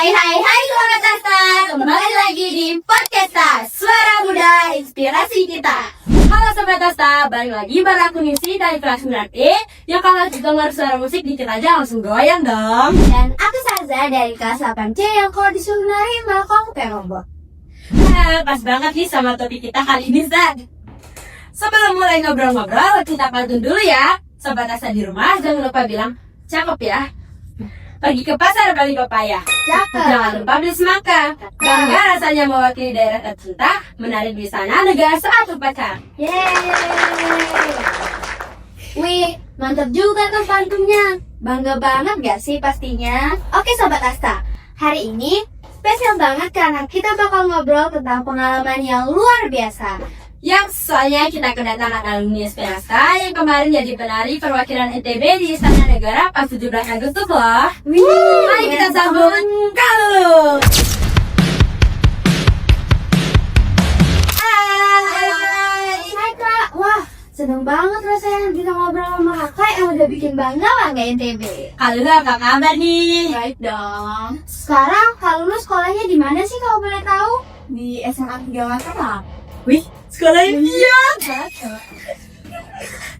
Hai Sobat Asta, kembali lagi di podcast Suara Muda Inspirasi Kita. Halo Sobat Asta, balik lagi bareng aku Nisi dari kelas 9E. Yang kalau dengar suara musik dikit aja langsung goyang dong. Dan aku Saza dari kelas 8C yang kalau disuruh nari malah kamu kayak ngobot. Pas banget nih sama topik kita kali ini, Zad. Sebelum mulai ngobrol-ngobrol, kita pantun dulu ya. Sobat Asta di rumah jangan lupa bilang cakep ya. Pergi ke pasar beli pepaya. Cakep. Jangan lupa beli semangka. Bangga rasanya mewakili daerah tercinta, menari di sana negara satu pacar. Yeay. Wih, mantap juga kan pantunnya. Bangga banget gak sih pastinya? Oke Sobat Asta, hari ini spesial banget karena kita bakal ngobrol tentang pengalaman yang luar biasa. Yang soalnya kita kedatangan alumni SP Asta yang kemarin jadi penari perwakilan NTB di Istana Negara pas 17 Agustus loh. Mari kita sambut Kalu. Hai Kak, wah seneng banget rasanya bisa ngobrol sama kakak yang udah bikin bangga NTB. Kalu apa kabar nih? Baik dong. Sekarang Kak Lulu sekolahnya di mana sih kalau boleh tahu? Di SMA 3 Mataram. Wih, sekolah impian.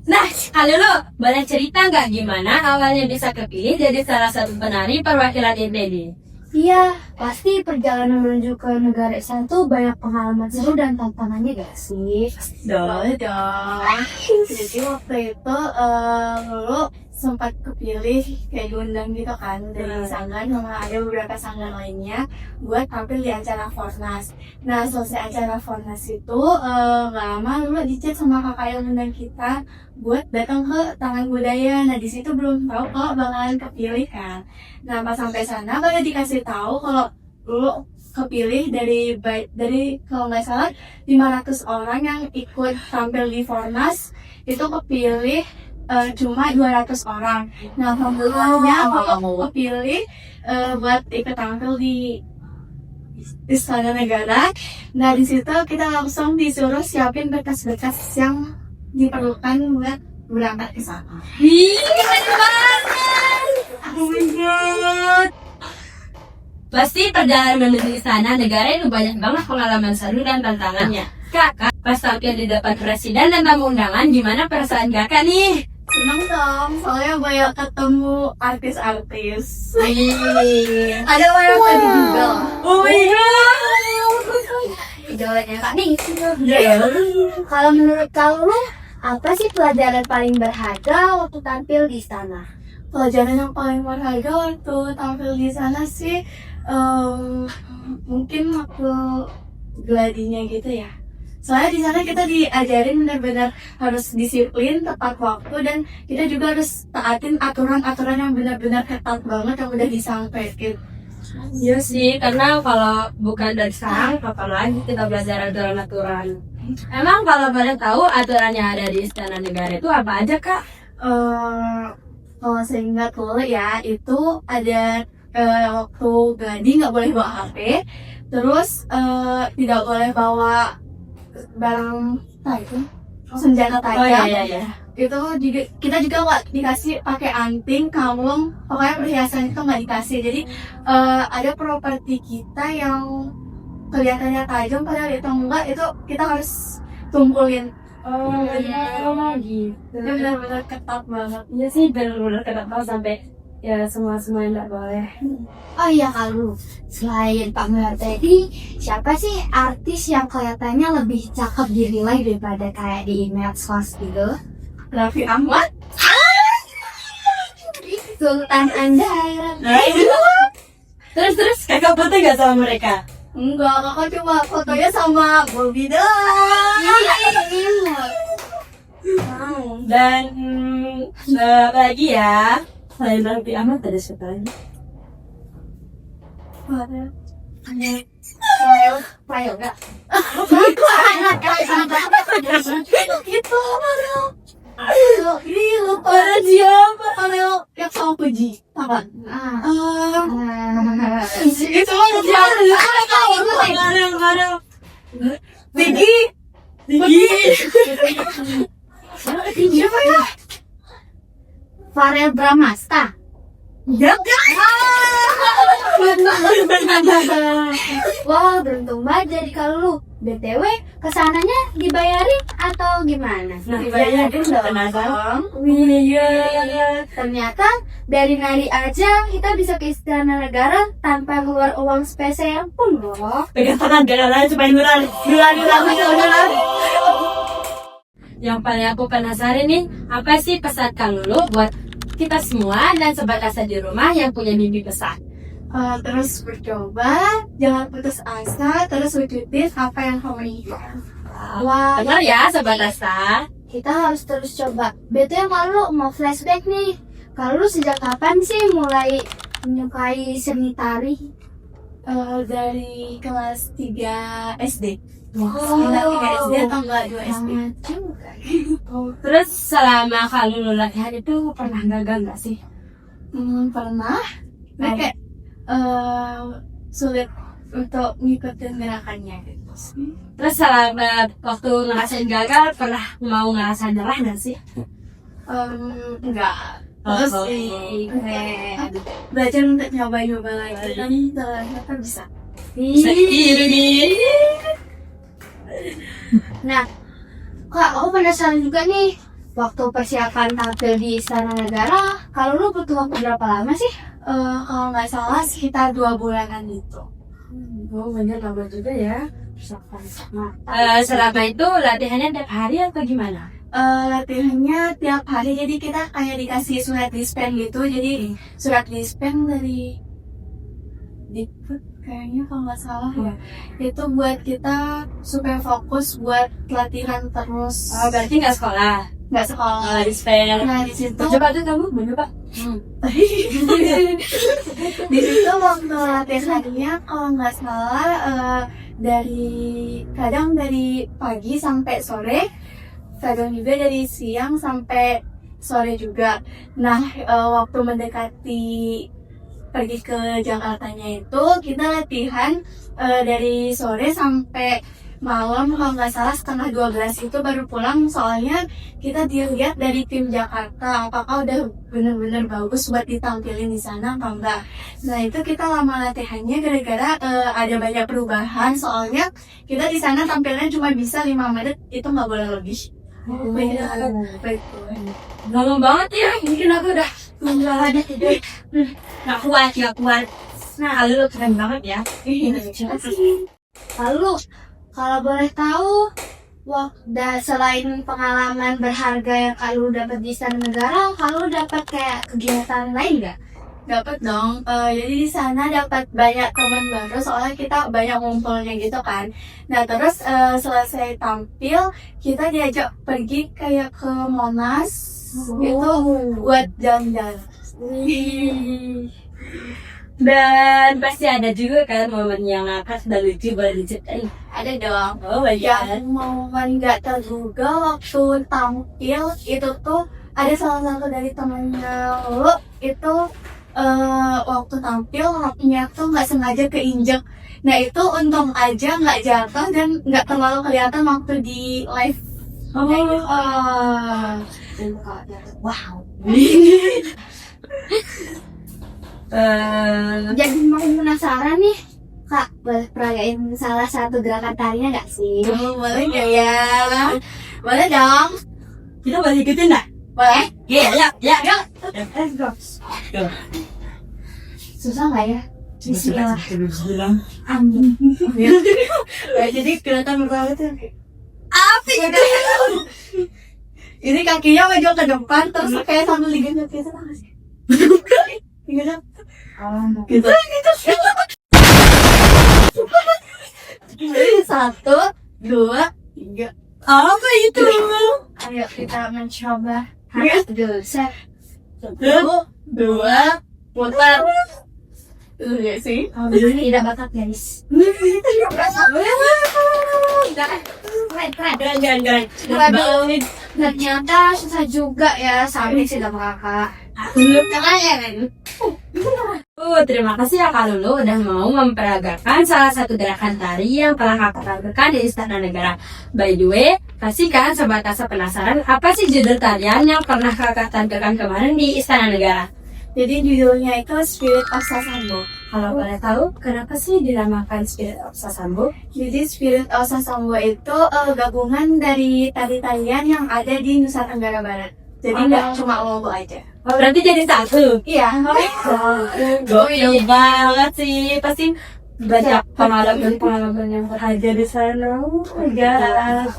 Nah, Kalu boleh cerita nggak gimana awalnya bisa kepilih jadi salah satu penari perwakilan NTB? Iya, pasti perjalanan menuju ke negara Islam tuh banyak pengalaman seru dan tantangannya gak sih? Boleh dong. Jadi waktu itu dulu sempat kepilih kayak diundang gitu kan dari sanggar sama ada beberapa sanggar lainnya buat tampil di acara Fornas. Nah selesai acara Fornas itu nggak lama dulu dicet sama kakak yang undang kita buat datang ke Taman Budaya. Nah di situ belum tahu kalau bakalan kepilih kan. Nah pas sampai sana baru dikasih tahu kalau dulu kepilih dari kalau nggak salah 500 orang yang ikut tampil di Fornas itu kepilih cuma 200 orang. Nah, alhamdulillahnya aku kepilih buat ikut tampil di Istana Negara. Nah, di situ kita langsung disuruh siapin berkas-berkas yang diperlukan buat berangkat ke sana. Wih, keren banget. Oh my god. Pasti perjalanan menuju Istana Negara itu banyak banget pengalaman seru dan tantangannya. Kakak, pas tampil di depan presiden dan tamu undangan, gimana perasaan kakak nih? Senang dong, soalnya banyak ketemu artis-artis. Ada banyak tadi juga. Oh my god. Idolanya Kak nih. Kalau menurut kamu, apa sih pelajaran paling berharga waktu tampil di istana? Pelajaran yang paling berharga waktu tampil di sana sih mungkin waktu gladinya gitu ya. Soalnya di sana kita diajarin benar-benar harus disiplin, tepat waktu, dan kita juga harus taatin aturan-aturan yang benar-benar ketat banget yang udah disampaikan. Iya sih, karena kalau bukan dari sekarang, kapan lagi kita belajar aturan-aturan? Emang kalau pada tahu aturannya ada di Istana Negara itu apa aja, Kak? Kalau saya ingat dulu ya, itu ada waktu gladi nggak boleh bawa HP, terus tidak boleh bawa barang tajam, senjata tajam. Iya. Itu juga, kita juga nggak dikasih pakai anting, kalung, pokoknya perhiasan itu nggak dikasih. Jadi ada properti kita yang kelihatannya tajam padahal itu enggak, itu kita harus kumpulin. Oh gitu. Itu benar-benar ketat banget. Iya sih, benar-benar ketat banget sampai ya semua yang nggak boleh. Oh iya Kalu, selain Pak Mular tadi, siapa sih artis yang kelihatannya lebih cakep di real life daripada kayak di medsos gitu? Raffi Ahmad. Sultan Anda. Terus kakak foto nggak sama mereka? Enggak, kakak cuma fotonya sama Bobby doang. Dan apa lagi ya? Selain Raffi Ahmad ada siapa lagi? Payo enggak? Gitu, Mario. Ini lupa. Ada siapa? Mario yang sama Puji. Apa? Itu Ada. Tinggi. Siapa ya? Farel Bramasta. Wah, beruntung banget jadi kalau lu. BTW, kesananya dibayarin atau gimana? Nah, Dibayarin dong. Ternyata dari nari aja kita bisa ke Istana Negara tanpa keluar uang spesial pun loh. Pegang tangan gara-gara supaya nular. Yang paling aku penasaran nih, apa sih pesan Kang Lulu buat kita semua dan sobat asa di rumah yang punya mimpi besar? Terus bercoba, jangan putus asa, terus wujudin apa yang kamu inginkan. Wah, Benar ya sobat asa? kita harus terus coba. BTW kalau lu mau flashback nih, kalau lu sejak kapan sih mulai menyukai seni tari? Dari kelas 3 SD. Wow. Kita 3 SD atau enggak 2 SD? Sangat juga. Terus selama Kang Lulu latihan itu pernah gagal nggak sih? Pernah. Nah, kayak sulit untuk ngikutin gerakannya gitu sih. Terus selama waktu ngerasain gagal pernah mau ngerasa nyerah nggak sih? Enggak. Terus belajar untuk nyoba-nyoba lagi dan ternyata bisa. Nah, Kak, aku penasaran juga nih. Waktu persiapan tampil di Istana Negara, kalau lu butuh waktu berapa lama sih? Kalau nggak salah sekitar 2 bulanan gitu. Oh banyak lama juga ya. Selama itu latihannya tiap hari atau gimana? Latihannya tiap hari, jadi kita kayak dikasih surat dispen gitu. Jadi surat dispen dari Dikbud kayaknya kalau nggak salah ya. Itu buat kita supaya fokus buat latihan terus. Oh berarti nggak sekolah? Nggak sekolah. Dispen. Nah di situ Coba tuh kamu mau coba? di situ waktu latihannya kalau nggak salah kadang dari pagi sampai sore, kadang juga dari siang sampai sore juga. Nah waktu mendekati pergi ke Jakartanya itu kita latihan dari sore sampai malam, kalau nggak salah setengah 12 itu baru pulang. Soalnya kita dilihat dari tim Jakarta apakah udah bener-bener bagus buat ditampilin di sana apa enggak. Nah itu kita lama latihannya gara-gara ada banyak perubahan. Soalnya kita di sana tampilnya cuma bisa 5 menit, itu nggak boleh lebih. Lama banget ya, mungkin aku udah nggak ada tidur. Nggak kuat. Nah, lu keren banget ya. Lalu, kalau boleh tahu, selain pengalaman berharga yang kalau dapat di Istana Negara, kalau dapat kayak kegiatan lain nggak? Dapat dong. Jadi di sana dapat banyak teman baru, soalnya kita banyak ngumpulnya gitu kan. Nah terus selesai tampil kita diajak pergi kayak ke Monas gitu buat jalan-jalan. Dan pasti ada juga kan momen yang ngakak dan lucu, boleh diceritain? Ada dong. Oh banyak. Yang momen nggak terduga waktu tampil itu tuh ada salah satu dari temennya lo itu waktu tampil haknya tuh nggak sengaja keinjek. Nah itu untung aja nggak jatuh dan nggak terlalu kelihatan waktu di live. Wow. Eh, Jadi mau penasaran nih, Kak, boleh peragain salah satu gerakan tarinya nggak sih? Boleh nggak ya? Boleh dong. kita boleh ikutin nggak? Boleh. Ya. Let's go. Susah nggak ya? Bismillah. Amin. Jadi gerakan pertama itu apa itu? Ini kakinya maju ke depan terus kayak sambil digenjot gitu nggak sih? Digenjot. Gitu. Jadi 1, 2, 3. Apa itu? Ayo kita mencoba. Dulu, set. 1, 2, putar. Itu ya sih. Ini tidak bakat guys. Keren. Waduh, ternyata susah juga ya sampai sih sama kakak. Terima kasih ya Kak Lulu udah mau memperagakan salah satu gerakan tari yang telah kakak tampilkan di Istana Negara. By the way, pastikan Sobat Asa penasaran apa sih judul tarian yang pernah kakak tampilkan kemarin di Istana Negara? Jadi judulnya itu Spirit of Sasambo. Kalau boleh tahu, kenapa sih dinamakan Spirit of Sasambo? Jadi Spirit of Sasambo itu gabungan dari tari-tarian yang ada di Nusa Tenggara Barat. Jadi nggak cuma Lombok aja. Oh, berarti jadi satu. Iya. Gokil banget sih. Pasti banyak pengalaman yang berharga di sana. Oh my god.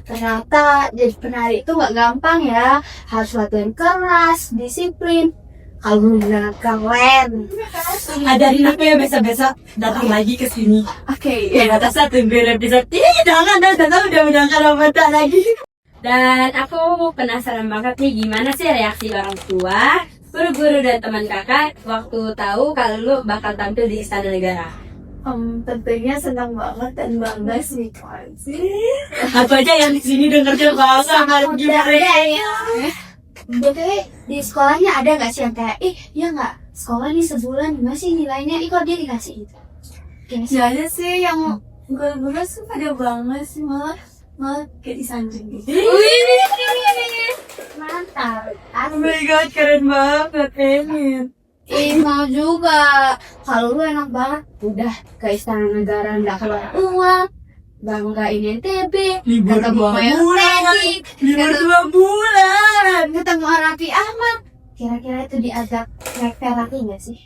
Ternyata jadi penari itu nggak gampang ya. Harus latihan keras, disiplin. Kalau belum dengan keren. Ajarin aku ya besok-besok datang lagi ke sini. Oke. Ya atasnya tunggu episode. Jangan udah menangkan apa lagi. Dan aku penasaran banget nih gimana sih reaksi orang tua, guru-guru dan teman kakak waktu tahu kalau lu bakal tampil di Istana Negara. Tentunya senang banget dan bangga sih kan sih. Aku aja yang di sini dengernya bangga gimana ya? Oke, di sekolahnya ada nggak sih yang kayak, ya nggak, sekolah nih sebulan gimana sih nilainya? Kok dia dikasih itu? Gak ada sih yang guru-guru sih pada bangga sih, malah kayak disanjung gitu. Mantap. Oh my god, keren banget, pengen. Mau juga. Kalau lu enak banget, udah ke Istana Negara nggak keluar uang, banggain NTB, Libur ketemu 2 Mel bulan. Teknik, Libur 2 bulan. ketemu Raffi Ahmad. Kira-kira itu diajak naik terapi nggak sih?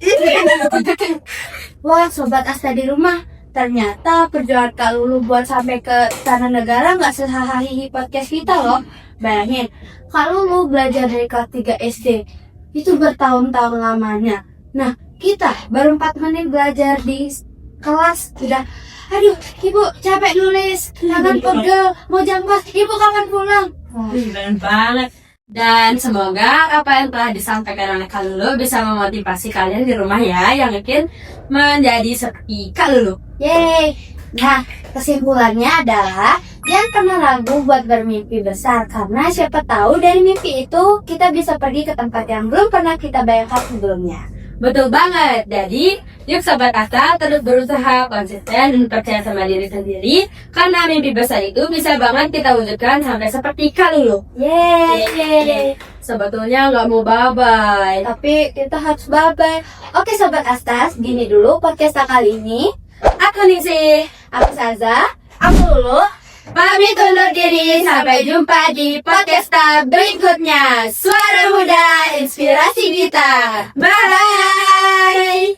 Wah, sobat Asta di rumah, ternyata perjuangan Kak Lulu buat sampai ke Istana Negara nggak sehahahi podcast kita loh. Bayangin, Kak Lulu belajar dari kelas 3 SD, itu bertahun-tahun lamanya. Nah, kita baru 4 menit belajar di kelas, udah, aduh, ibu capek nulis, tangan pegel, mau jam pas, ibu kapan pulang? Keren banget. Dan semoga apa yang telah disampaikan oleh Kak Lulu bisa memotivasi kalian di rumah ya, yang mungkin menjadi seperti Kak Lulu. Yeay. Nah, kesimpulannya adalah jangan pernah ragu buat bermimpi besar, karena siapa tahu dari mimpi itu kita bisa pergi ke tempat yang belum pernah kita bayangkan sebelumnya. Betul banget. Jadi, yuk Sobat Asta terus berusaha konsisten dan percaya sama diri sendiri, karena mimpi besar itu bisa banget kita wujudkan sampai seperti Kak Lulu. Yeay. Sebetulnya nggak mau bye-bye. Tapi kita harus bye-bye. Oke Sobat Asta, gini dulu podcast kali ini. Aku Nisi. Aku Saza. Aku Lulu. Pamit undur diri, sampai jumpa di podcast berikutnya. Suara Muda, inspirasi kita. Bye.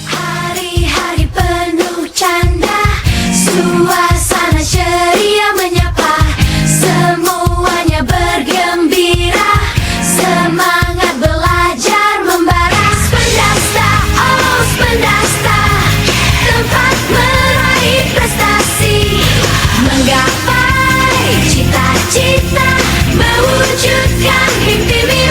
Hari-hari penuh canda, suasana ceria menyapa, semuanya bergembira, semangat belajar membara. Spendasta, oh Spendasta, tempat meraih prestasi, menggapai cita-cita, mewujudkan mimpi-mimpi.